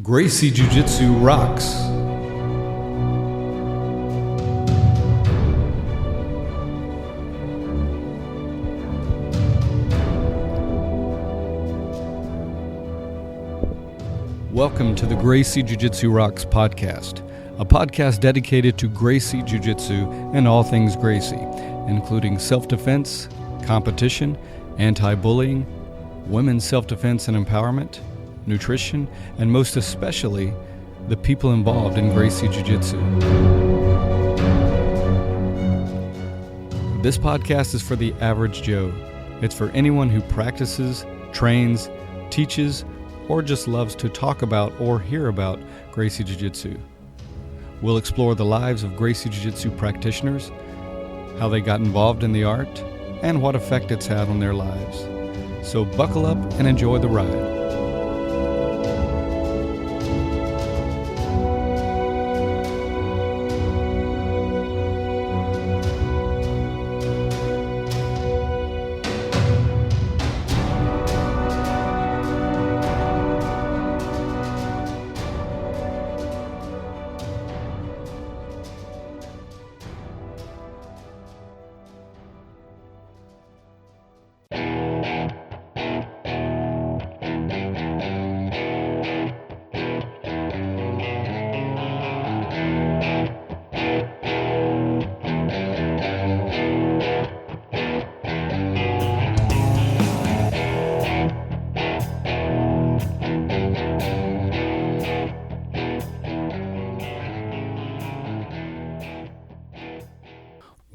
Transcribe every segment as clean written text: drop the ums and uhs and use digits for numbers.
Gracie Jiu Jitsu rocks. Welcome to the Gracie Jiu Jitsu Rocks podcast, a podcast dedicated to Gracie Jiu Jitsu and all things Gracie, including self-defense, competition, anti-bullying, women's self-defense and empowerment, nutrition, and most especially, the people involved in Gracie Jiu Jitsu. This podcast is for the average Joe. It's for anyone who practices, trains, teaches, or just loves to talk about or hear about Gracie Jiu Jitsu. We'll explore the lives of Gracie Jiu Jitsu practitioners, how they got involved in the art, and what effect it's had on their lives. So buckle up and enjoy the ride.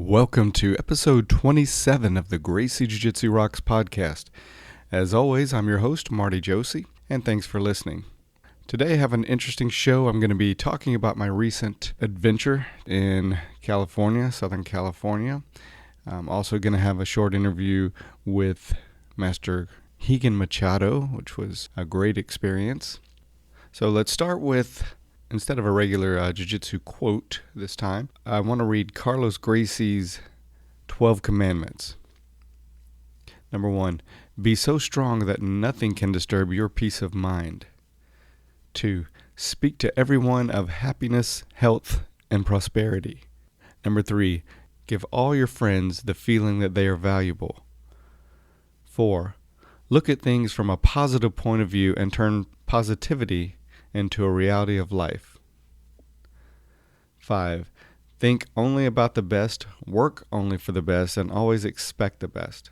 Welcome to episode 27 of the Gracie Jiu Jitsu Rocks podcast. As always, I'm your host, Marty Josie, and thanks for listening. Today I have an interesting show. I'm going to be talking about my recent adventure in California, Southern California. I'm also going to have a short interview with Master Rigan Machado, which was a great experience. So let's start with, instead of a regular jiu-jitsu quote this time, I want to read Carlos Gracie's 12 Commandments. Number 1, be so strong that nothing can disturb your peace of mind. 2, speak to everyone of happiness, health, and prosperity. Number 3, give all your friends the feeling that they are valuable. 4, look at things from a positive point of view and turn positivity into a reality of life. 5, think only about the best, work only for the best, and always expect the best.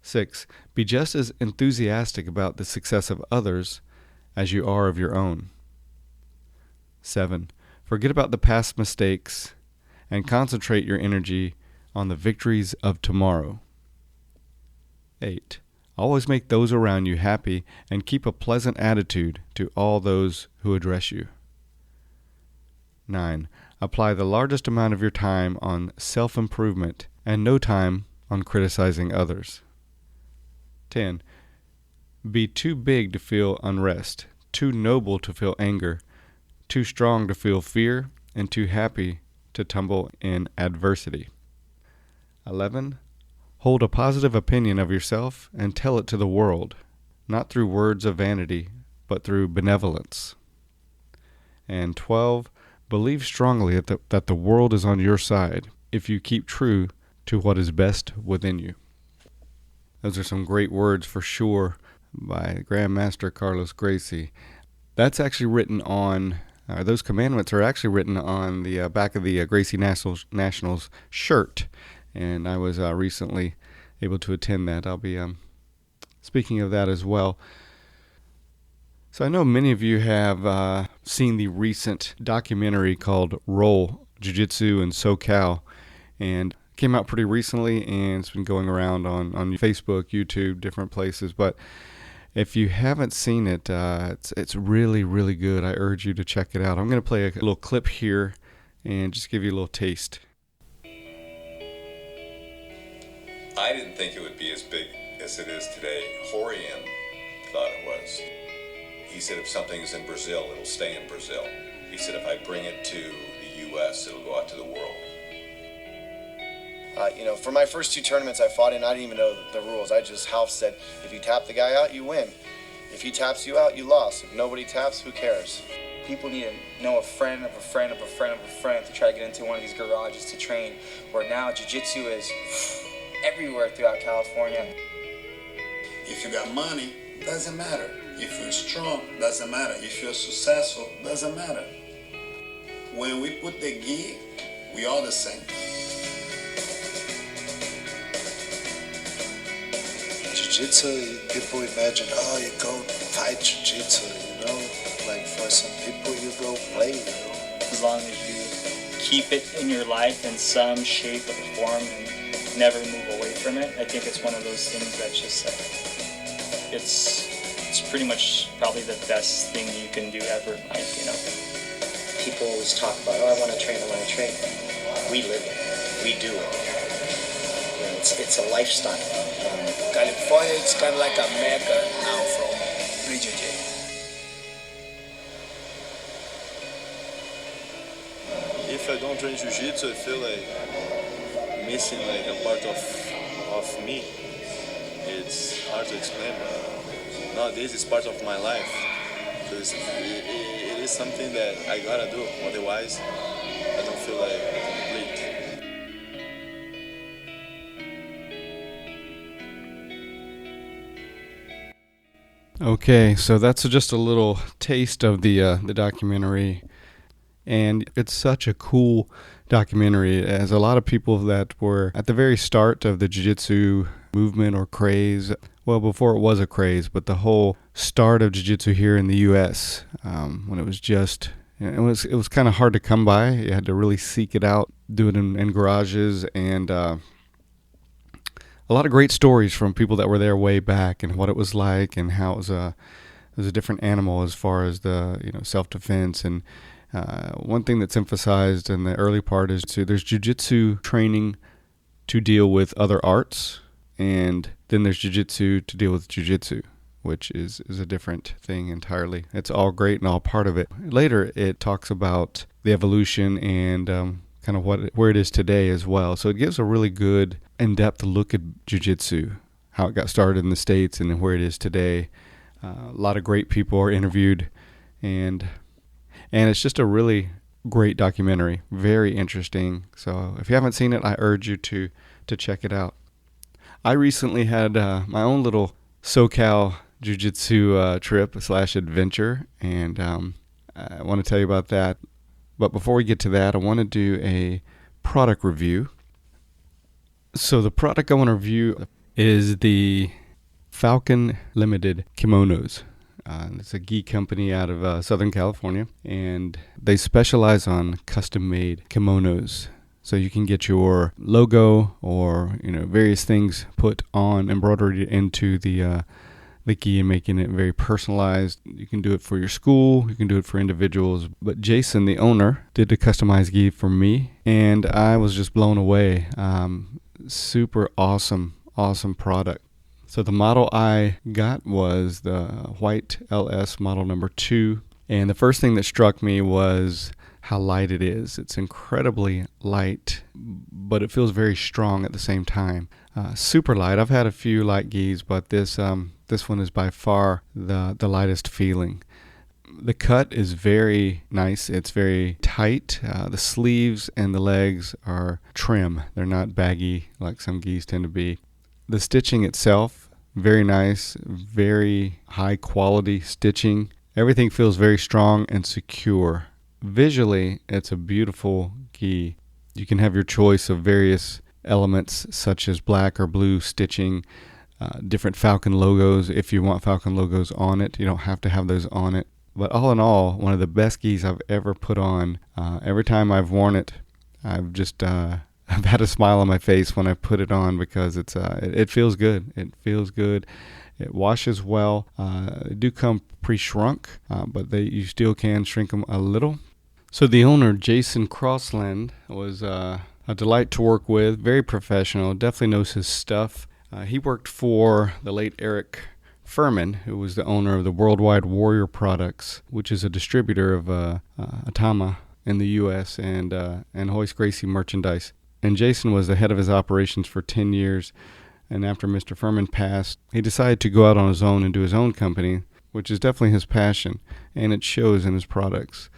6, be just as enthusiastic about the success of others as you are of your own. 7, forget about the past mistakes and concentrate your energy on the victories of tomorrow. 8, always make those around you happy and keep a pleasant attitude to all those who address you. 9, apply the largest amount of your time on self-improvement and no time on criticizing others. 10, be too big to feel unrest, too noble to feel anger, too strong to feel fear, and too happy to tumble in adversity. 11, hold a positive opinion of yourself and tell it to the world, not through words of vanity, but through benevolence. And 12, believe strongly that the world is on your side if you keep true to what is best within you. Those are some great words for sure by Grandmaster Carlos Gracie. That's actually written on, those commandments are actually written on the back of the Gracie Nationals shirt. And I was recently able to attend that. I'll be speaking of that as well. So I know many of you have seen the recent documentary called Roll, Jiu-Jitsu in SoCal, and it came out pretty recently, and it's been going around on Facebook, YouTube, different places. But if you haven't seen it, it's really, really good. I urge you to check it out. I'm going to play a little clip here and just give you a little taste. I didn't think it would be as big as it is today. Horian thought it was. He said if something's in Brazil, it'll stay in Brazil. He said if I bring it to the U.S., it'll go out to the world. For my first 2 tournaments I fought in, I didn't even know the rules. I just house said, if you tap the guy out, you win. If he taps you out, you lost. If nobody taps, who cares? People need to know a friend of a friend of a friend of a friend to try to get into one of these garages to train, where now jiu-jitsu is everywhere throughout California. If you got money, doesn't matter. If you're strong, doesn't matter. If you're successful, doesn't matter. When we put the gi, we all the same. Jiu-jitsu, people imagine, oh, you go fight jiu-jitsu, you know? Like for some people, you go play, you know? As long as you keep it in your life in some shape or form and never move away from it, I think it's one of those things that's just like, it's pretty much probably the best thing you can do ever in life, you know? People always talk about, oh, I want to train. We live it. We do it. You know, it's a lifestyle. California, it's kind of like a mecca now from BJJ. If I don't train jiu-jitsu, I feel like missing like a part of me. It's hard to explain, but nowadays it's part of my life. Because it is something that I gotta do. Otherwise, I don't feel like complete. Okay, so that's just a little taste of the documentary, and it's such a cool documentary. It has a lot of people that were at the very start of the jiu-jitsu movement or craze. Well, before it was a craze, but the whole start of jiu-jitsu here in the U.S. When it was just, it was kind of hard to come by. You had to really seek it out, do it in garages, and a lot of great stories from people that were there way back and what it was like and how it was a different animal as far as the self-defense. And one thing that's emphasized in the early part is there's jiu-jitsu training to deal with other arts, and then there's jiu-jitsu to deal with jiu-jitsu, which is a different thing entirely. It's all great and all part of it. Later, it talks about the evolution and kind of where it is today as well. So it gives a really good in-depth look at jiu-jitsu, how it got started in the States and where it is today. A lot of great people are interviewed, and it's just a really great documentary, very interesting. So if you haven't seen it, I urge you to check it out. I recently had my own little SoCal Jiu-Jitsu trip / adventure, and I want to tell you about that. But before we get to that, I want to do a product review. So the product I want to review is the Falcon Limited Kimonos. It's a gi company out of Southern California, and they specialize on custom-made kimonos. So you can get your logo or various things put on, embroidered into the gi and making it very personalized. You can do it for your school, you can do it for individuals. But Jason, the owner, did the customized gi for me, and I was just blown away. Super awesome product. So the model I got was the white LS model number 2, and the first thing that struck me was how light it is. It's incredibly light, but it feels very strong at the same time. Super light. I've had a few light gis, but this one is by far the lightest feeling. The cut is very nice. It's very tight. The sleeves and the legs are trim. They're not baggy like some gis tend to be. The stitching itself, very nice, very high quality stitching. Everything feels very strong and secure. Visually, it's a beautiful gi. You can have your choice of various elements such as black or blue stitching, different Falcon logos if you want Falcon logos on it. You don't have to have those on it. But all in all, one of the best gis I've ever put on. Every time I've worn it, I've just I've had a smile on my face when I put it on because it feels good. It feels good. It washes well. They do come pre-shrunk, but you still can shrink them a little. So the owner, Jason Crossland, was a delight to work with, very professional, definitely knows his stuff. He worked for the late Eric Furman, who was the owner of the Worldwide Warrior Products, which is a distributor of Atama in the U.S. and Hoist Gracie merchandise. And Jason was the head of his operations for 10 years. And after Mr. Furman passed, he decided to go out on his own and do his own company. which is definitely his passion, and it shows in his products.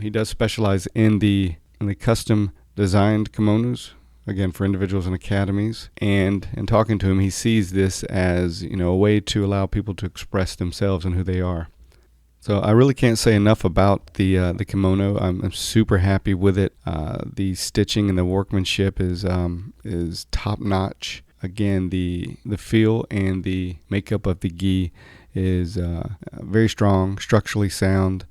He does specialize in the custom designed kimonos, again for individuals and academies. And in talking to him, he sees this as a way to allow people to express themselves and who they are. So I really can't say enough about the kimono. I'm super happy with it. The stitching and the workmanship is top notch. Again, the feel and the makeup of the gi is very strong, structurally sound,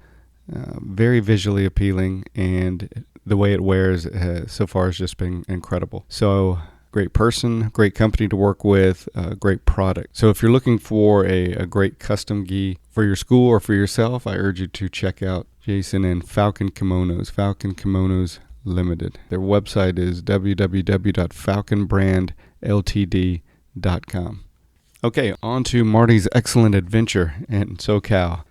very visually appealing, and the way it wears so far has just been incredible. So great person, great company to work with, great product. So if you're looking for a great custom gi for your school or for yourself, I urge you to check out Jason and Falcon Kimonos Limited. Their website is www.falconbrandltd.com. Okay, on to Marty's excellent adventure in SoCal.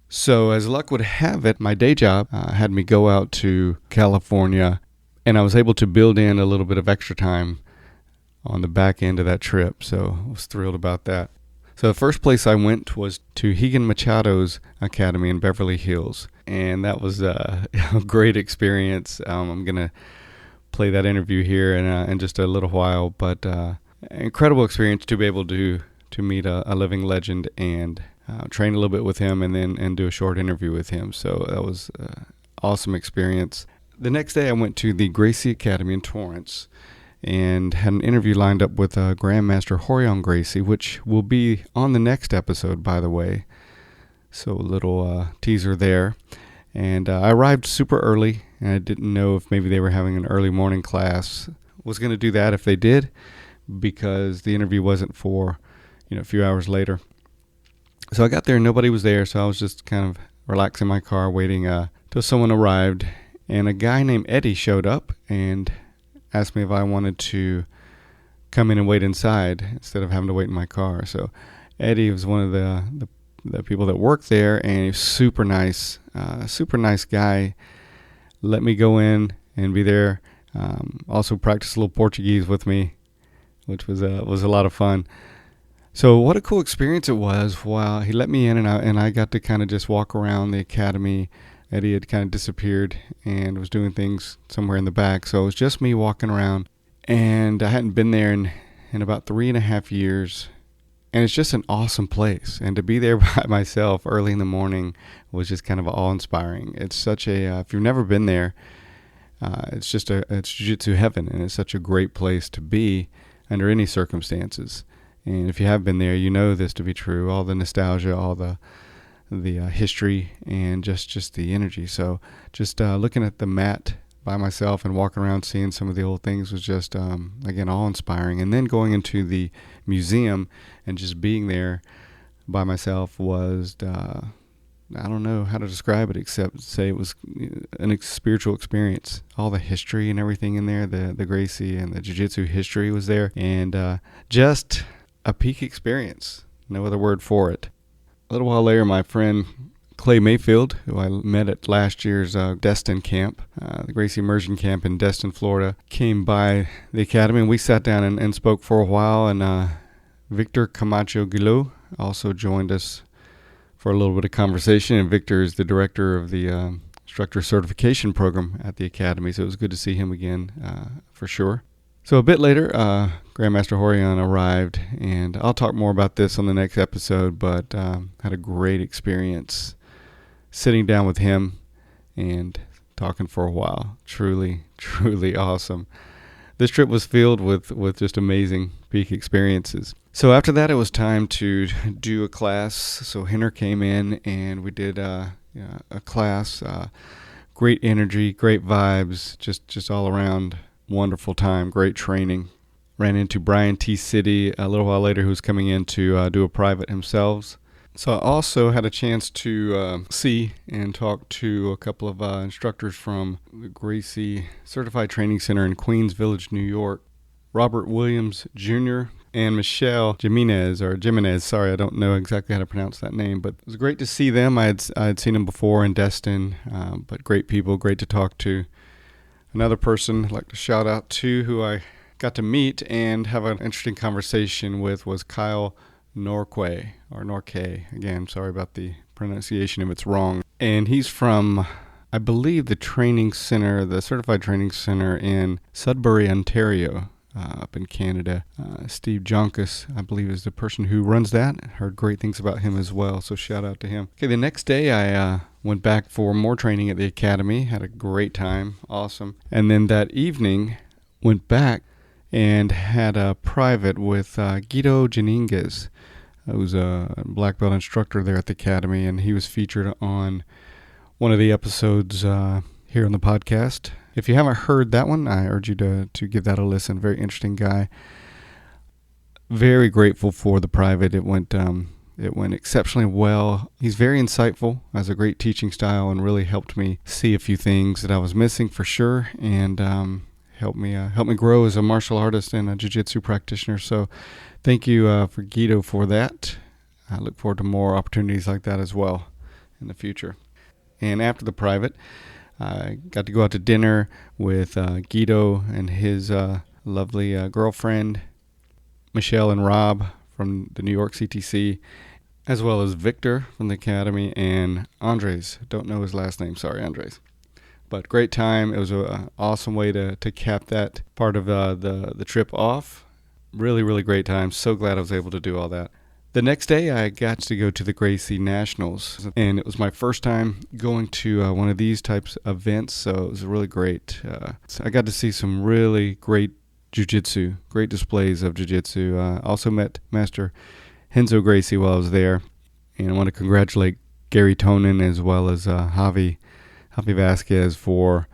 So as luck would have it, my day job had me go out to California, and I was able to build in a little bit of extra time on the back end of that trip, so I was thrilled about that. So the first place I went was to Rigan Machado's Academy in Beverly Hills, and that was a great experience. I'm going to play that interview here in just a little while, but incredible experience to be able to meet a living legend and train a little bit with him and do a short interview with him. So that was an awesome experience. The next day I went to the Gracie Academy in Torrance and had an interview lined up with Grandmaster Gracie, which will be on the next episode, by the way. So a little teaser there. And I arrived super early, and I didn't know if maybe they were having an early morning class. Was going to do that if they did, because the interview wasn't for a few hours later. So I got there and nobody was there, so I was just kind of relaxing in my car waiting till someone arrived. And a guy named Eddie showed up and asked me if I wanted to come in and wait inside instead of having to wait in my car. So Eddie was one of the people that worked there, and he was super nice guy. Let me go in and be there. Also practiced a little Portuguese with me, which was a lot of fun. So what a cool experience it was. Wow, he let me in, and I got to kind of just walk around the academy. Eddie had kind of disappeared and was doing things somewhere in the back. So it was just me walking around, and I hadn't been there in about 3.5 years. And it's just an awesome place. And to be there by myself early in the morning was just kind of awe-inspiring. It's such a, if you've never been there, it's jiu-jitsu heaven, and it's such a great place to be under any circumstances. And if you have been there, you know this to be true. All the nostalgia, all the history, and just the energy. So just looking at the mat by myself and walking around seeing some of the old things was just, again, awe-inspiring. And then going into the museum and just being there by myself was, I don't know how to describe it except say it was a spiritual experience. All the history and everything in there, the Gracie and the Jiu-Jitsu history was there, and just a peak experience. No other word for it. A little while later, my friend Clay Mayfield, who I met at last year's Destin camp, the Gracie Immersion Camp in Destin, Florida, came by the academy, and we sat down and spoke for a while, and Victor Camacho Guillot also joined us for a little bit of conversation, and Victor is the director of the instructor certification program at the academy, so it was good to see him again for sure. So a bit later, Grandmaster Horion arrived, and I'll talk more about this on the next episode, but had a great experience sitting down with him and talking for a while. Truly, truly awesome. This trip was filled with just amazing peak experiences. So after that, it was time to do a class. So Henner came in, and we did a class. Great energy, great vibes, just all around wonderful time, great training. Ran into Brian T. City a little while later, who was coming in to do a private himself. So I also had a chance to see and talk to a couple of instructors from the Gracie Certified Training Center in Queens Village, New York. Robert Williams Jr. and Michelle Jimenez. Sorry, I don't know exactly how to pronounce that name, but it was great to see them. I had seen them before in Destin, but great people, great to talk to. Another person I'd like to shout out to who I got to meet and have an interesting conversation with was Kyle Norquay, or Norquay. Again, sorry about the pronunciation if it's wrong. And he's from, I believe, the training center, the certified training center in Sudbury, Ontario, up in Canada. Steve Jonkus, I believe, is the person who runs that. Heard great things about him as well, so shout out to him. Okay, the next day I went back for more training at the academy. Had a great time. Awesome. And then that evening, went back and had a private with Guido Janinguez, who's a black belt instructor there at the academy, and he was featured on one of the episodes here on the podcast. If you haven't heard that one, I urge you to give that a listen. Very interesting guy. Very grateful for the private. It went exceptionally well. He's very insightful, has a great teaching style, and really helped me see a few things that I was missing for sure, and helped me grow as a martial artist and a jiu-jitsu practitioner. So thank you for Guido for that. I look forward to more opportunities like that as well in the future. And after the private, I got to go out to dinner with Guido and his lovely girlfriend, Michelle and Rob from the New York CTC, as well as Victor from the Academy, and Andres. Don't know his last name. Sorry, Andres. But great time. It was an awesome way to cap that part of the trip off. Really, really great time. So glad I was able to do all that. The next day, I got to go to the Gracie Nationals, and it was my first time going to one of these types of events, so it was really great. So I got to see some really great jiu-jitsu, great displays of jiu-jitsu. Also met Master Renzo Gracie while I was there, and I want to congratulate Gary Tonin as well as Javi Vasquez for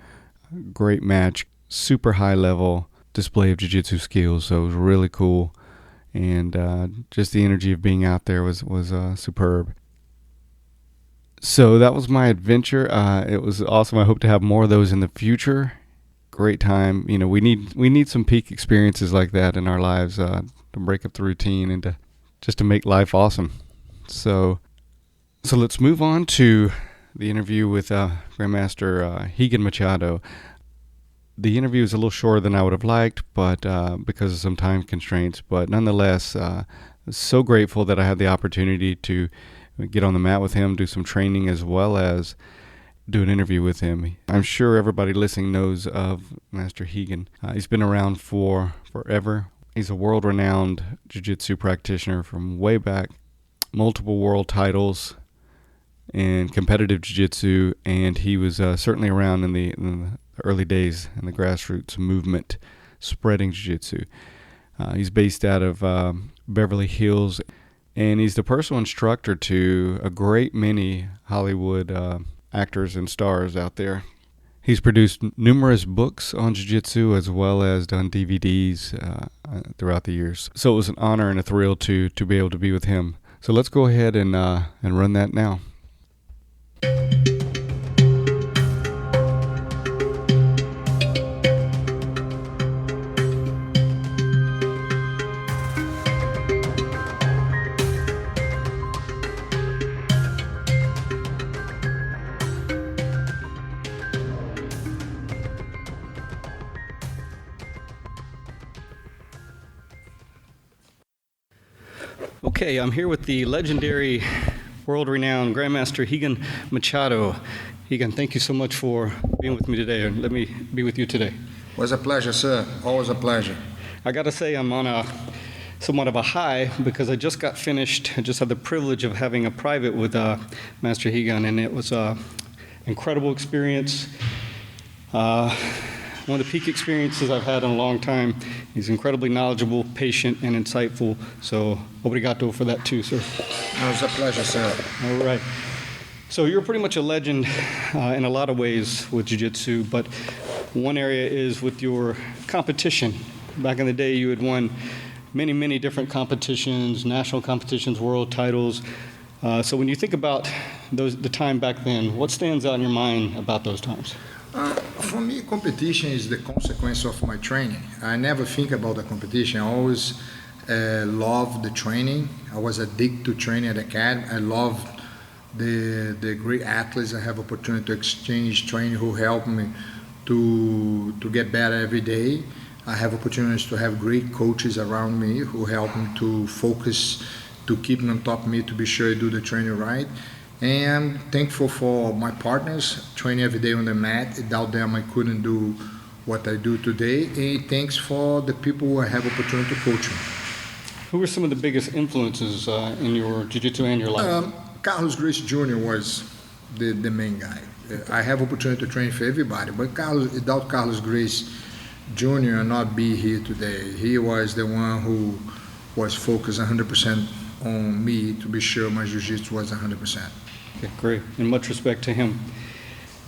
a great match, super high-level display of jiu-jitsu skills, so it was really cool. And just the energy of being out there was superb. So that was my adventure. It was awesome. I hope to have more of those in the future. Great time. You know, we need some peak experiences like that in our lives to break up the routine and to make life awesome. So let's move on to the interview with Grandmaster Rigan Machado. The interview is a little shorter than I would have liked, but because of some time constraints. But nonetheless, so grateful that I had the opportunity to get on the mat with him, do some training, as well as do an interview with him. I'm sure everybody listening knows of Master Rigan. He's been around for forever. He's a world-renowned jiu-jitsu practitioner from way back, multiple world titles in competitive jiu-jitsu, and he was certainly around in the early days in the grassroots movement spreading jiu-jitsu. He's based out of Beverly Hills, and he's the personal instructor to a great many Hollywood actors and stars out there. He's produced numerous books on jiu-jitsu as well as done DVDs throughout the years. So it was an honor and a thrill to be able to be with him. So let's go ahead and run that now. Okay, I'm here with the legendary, world-renowned Grandmaster Rigan Machado. Rigan, thank you so much for being with me today, and let me be with you today. It was a pleasure, sir. Always a pleasure. I got to say I'm on somewhat of a high because I just got finished. I just had the privilege of having a private with Master Rigan, and it was an incredible experience. One of the peak experiences I've had in a long time. He's incredibly knowledgeable, patient, and insightful. So, obrigado for that too, sir. It was a pleasure, sir. All right. So you're pretty much a legend in a lot of ways with jiu-jitsu, but one area is with your competition. Back in the day, you had won many, many different competitions, national competitions, world titles. So when you think about the time back then, what stands out in your mind about those times? For me, competition is the consequence of my training. I never think about the competition. I always love the training. I was addicted to training at the academy. I love the great athletes I have opportunity to exchange training who help me to get better every day. I have opportunities to have great coaches around me who help me to focus to keep on top of me to be sure I do the training right. And I'm thankful for my partners training every day on the mat. Without them, I couldn't do what I do today. And thanks for the people who I have opportunity to coach me. Who were some of the biggest influences in your jiu-jitsu and your life? Carlos Gracie Jr. was the main guy. I have opportunity to train for everybody, but without Carlos Gracie Jr. I'd not be here today. He was the one who was focused 100% on me to be sure my jiu-jitsu was 100%. Okay, great, and much respect to him.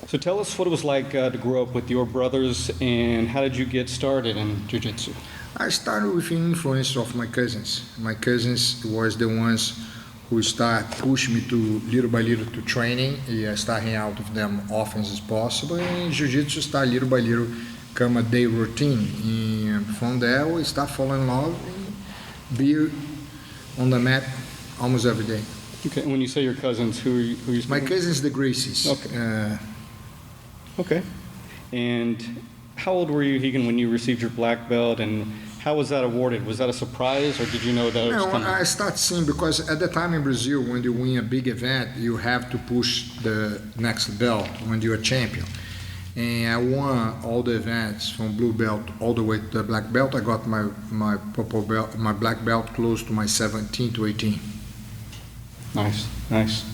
So tell us what it was like to grow up with your brothers, and how did you get started in jiu-jitsu? I started with the influence of my cousins. My cousins was the ones who start push me to little by little to training. I start hanging out with them often as possible, and jiu-jitsu start little by little come a day routine. And from there we start falling in love and be on the mat almost every day. Okay, and when you say your cousins, who are you speaking? My cousins, the Gracies. Okay. Okay. And how old were you, Rigan, when you received your black belt, and how was that awarded? Was that a surprise, or did you know that it was coming? I started seeing, because at the time in Brazil, when you win a big event, you have to push the next belt when you're a champion. And I won all the events from blue belt all the way to the black belt. I got my purple belt, my black belt close to my 17 to 18. Nice, nice.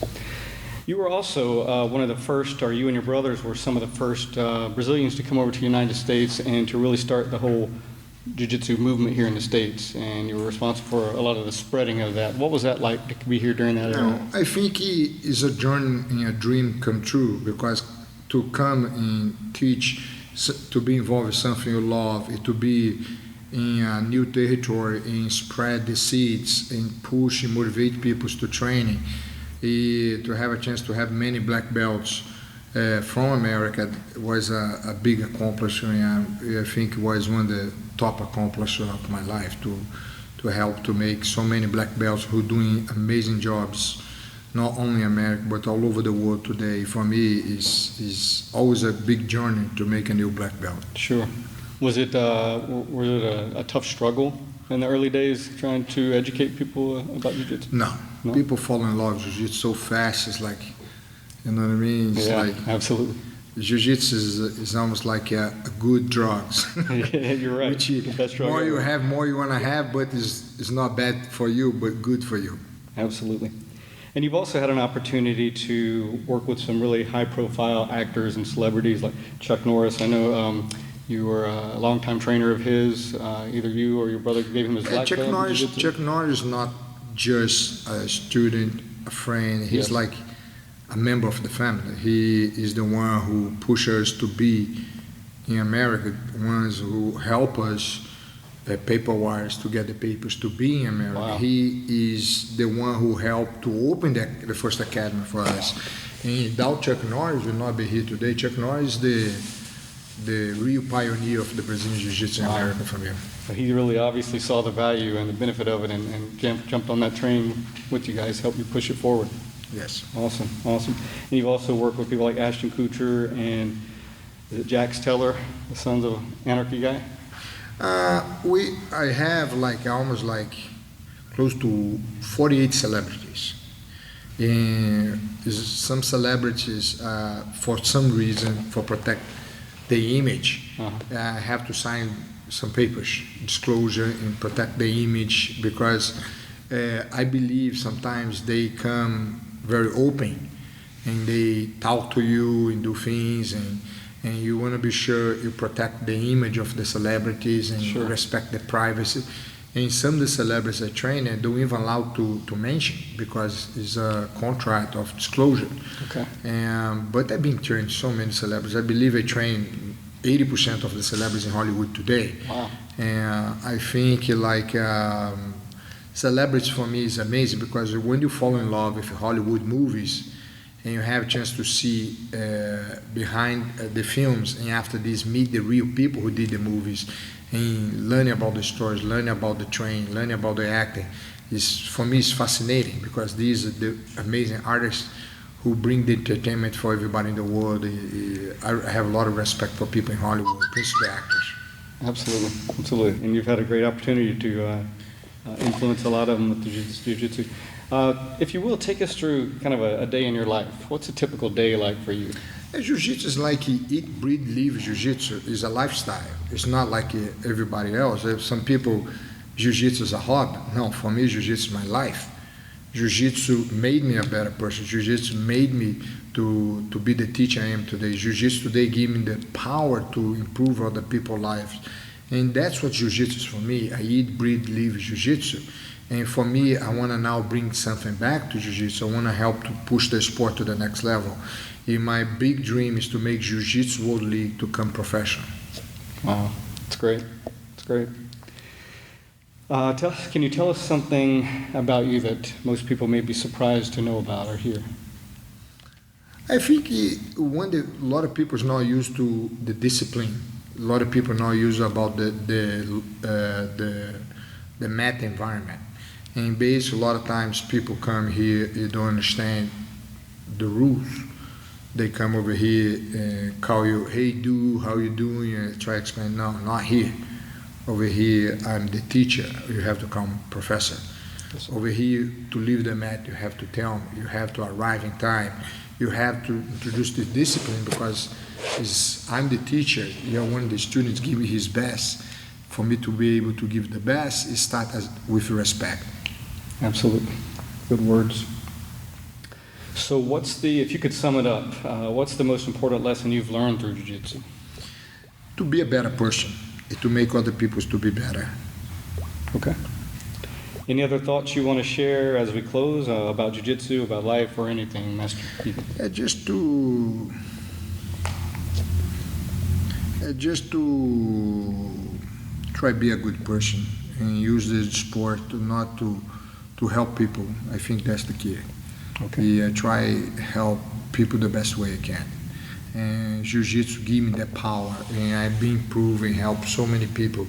You were also one of the first, or you and your brothers were some of the first Brazilians to come over to the United States and to really start the whole jiu-jitsu movement here in the States, and you were responsible for a lot of the spreading of that. What was that like to be here during that era? I think it is a journey and a dream come true, because to come and teach, to be involved in something you love, to be in a new territory and spread the seeds and push and motivate people to training, to have a chance to have many black belts from America was a big accomplishment. I think it was one of the top accomplishments of my life to help to make so many black belts who are doing amazing jobs, not only in America but all over the world today. For me, is always a big journey to make a new black belt. Sure. Was it a tough struggle in the early days trying to educate people about jiu-jitsu? No. People fall in love with jiu-jitsu so fast. It's like, you know what I mean? It's like, absolutely. Jiu-jitsu is almost like a good drugs. Yeah, you're right. Which the best drug more ever. You have, more you want to have, but it's not bad for you, but good for you. Absolutely. And you've also had an opportunity to work with some really high-profile actors and celebrities like Chuck Norris. I know you were a longtime trainer of his. Either you or your brother gave him his black belt. Chuck Norris is not just a student, a friend. He's like a member of the family. He is the one who pushes us to be in America, ones who help us paper-wise to get the papers to be in America. Wow. He is the one who helped to open the first academy for us. And without Chuck Norris, we would not be here today. Chuck Norris is the real pioneer of the Brazilian Jiu-Jitsu in America for me. So he really obviously saw the value and the benefit of it, and jumped on that train with you guys, helped you push it forward. Yes. Awesome, awesome. And you've also worked with people like Ashton Kutcher and is it Jax Teller, the Sons of Anarchy guy? I have almost close to 48 celebrities. And some celebrities, for some reason, for protect the image, have to sign some papers, disclosure, and protect the image, because I believe sometimes they come very open and they talk to you and do things, and you want to be sure you protect the image of the celebrities and respect the privacy. And some of the celebrities I train don't even allow to mention, because it's a contract of disclosure. Okay. But I've been training so many celebrities. I believe I train 80% of the celebrities in Hollywood today. Wow. And I think celebrities for me is amazing, because when you fall in love with Hollywood movies and you have a chance to see behind the films, and after this meet the real people who did the movies and learning about the stories, learning about the training, learning about the acting, for me is fascinating, because these are the amazing artists who bring the entertainment for everybody in the world. I have a lot of respect for people in Hollywood, principally actors. Absolutely, absolutely. And you've had a great opportunity to influence a lot of them with jiu-jitsu. If you will, take us through kind of a day in your life. What's a typical day like for you? Jiu-jitsu is like eat, breathe, live. Jiu-jitsu is a lifestyle. It's not like everybody else. Some people, jiu-jitsu is a hobby. No, for me, jiu-jitsu is my life. Jiu-jitsu made me a better person. Jiu-jitsu made me to be the teacher I am today. Jiu-jitsu today gave me the power to improve other people's lives. And that's what jiu-jitsu is for me. I eat, breathe, live jiu-jitsu. And for me, I want to now bring something back to jiu-jitsu. I want to help to push the sport to the next level. And my big dream is to make Jiu-Jitsu World League to become professional. Wow, that's great. That's great. Can you tell us something about you that most people may be surprised to know about or hear? I think a lot of people are not used to the discipline. A lot of people are not used about the mat environment. And basically, a lot of times people come here, they don't understand the rules. They come over here and call you, hey, dude, how you doing? And try to explain, no, not here. Over here, I'm the teacher. You have to come professor. Over here, to leave the mat, you have to tell me. You have to arrive in time. You have to introduce the discipline because I'm the teacher. You're one of the students, give me his best. For me to be able to give the best, it starts with respect. Absolutely. Good words. So if you could sum it up, what's the most important lesson you've learned through Jiu-Jitsu? To be a better person, to make other people to be better. Okay. Any other thoughts you want to share as we close about Jiu-Jitsu, about life, or anything, Master Rigan? Just to try to be a good person and use this sport to help people. I think that's the key. Okay. Try help people the best way I can. And Jiu-Jitsu gave me that power, and I've been improving, helped so many people.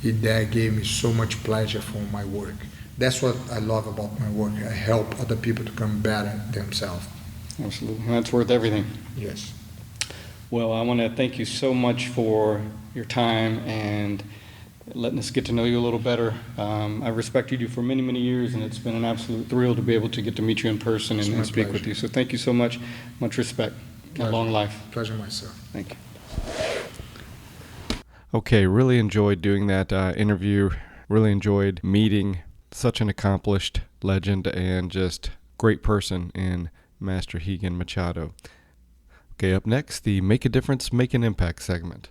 That gave me so much pleasure for my work. That's what I love about my work. I help other people to become better themselves. Absolutely. And that's worth everything. Yes. Well, I want to thank you so much for your time and letting us get to know you a little better. I've respected you for many, many years, and it's been an absolute thrill to be able to get to meet you in person and speak with you. So thank you so much. Much respect. And long life. Pleasure myself. Thank you. Okay, really enjoyed doing that interview. Really enjoyed meeting such an accomplished legend and just great person in Master Rigan Machado. Okay, up next, the Make a Difference, Make an Impact segment.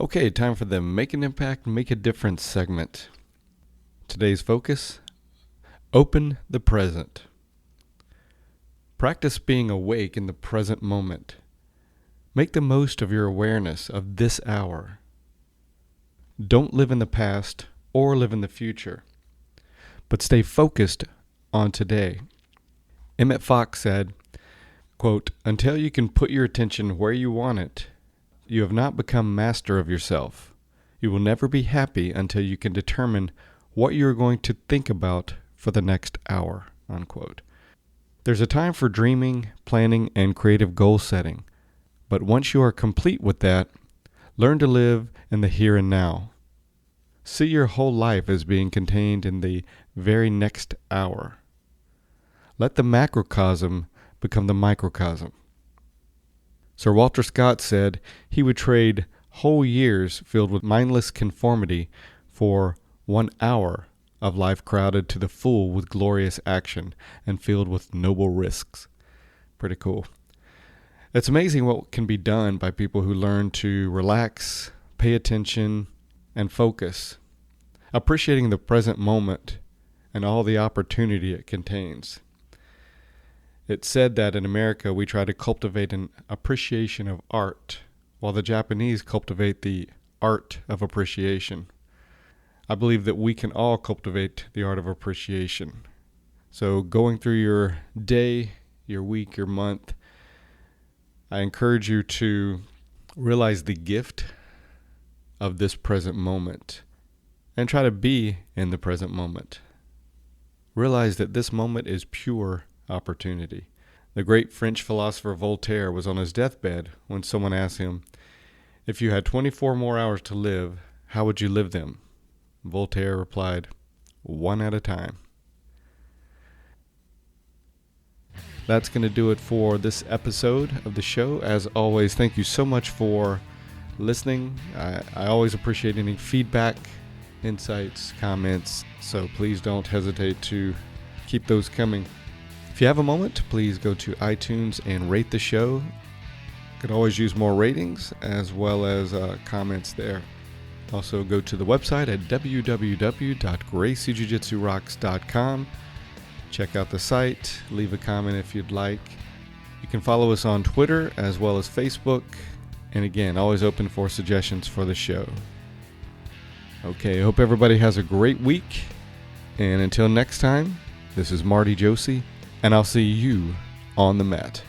Okay, time for the Make an Impact, Make a Difference segment. Today's focus, open the present. Practice being awake in the present moment. Make the most of your awareness of this hour. Don't live in the past or live in the future, but stay focused on today. Emmett Fox said, quote, "Until you can put your attention where you want it, you have not become master of yourself. You will never be happy until you can determine what you are going to think about for the next hour." Unquote. There's a time for dreaming, planning, and creative goal setting. But once you are complete with that, learn to live in the here and now. See your whole life as being contained in the very next hour. Let the macrocosm become the microcosm. Sir Walter Scott said he would trade whole years filled with mindless conformity for 1 hour of life crowded to the full with glorious action and filled with noble risks. Pretty cool. It's amazing what can be done by people who learn to relax, pay attention, and focus, appreciating the present moment and all the opportunity it contains. It's said that in America we try to cultivate an appreciation of art, while the Japanese cultivate the art of appreciation. I believe that we can all cultivate the art of appreciation. So going through your day, your week, your month, I encourage you to realize the gift of this present moment and try to be in the present moment. Realize that this moment is pure opportunity. The great French philosopher Voltaire was on his deathbed when someone asked him, if you had 24 more hours to live, how would you live them? Voltaire replied, one at a time. That's going to do it for this episode of the show. As always, thank you so much for listening. I always appreciate any feedback, insights, comments, so please don't hesitate to keep those coming. If you have a moment, please go to iTunes and rate the show. Could always use more ratings as well as comments there. Also go to the website at www.graciejujitsurocks.com. Check out the site, leave a comment if you'd like. You can follow us on Twitter as well as Facebook. And again, always open for suggestions for the show. Okay, hope everybody has a great week. And until next time, this is Marty Josie, and I'll see you on the mat.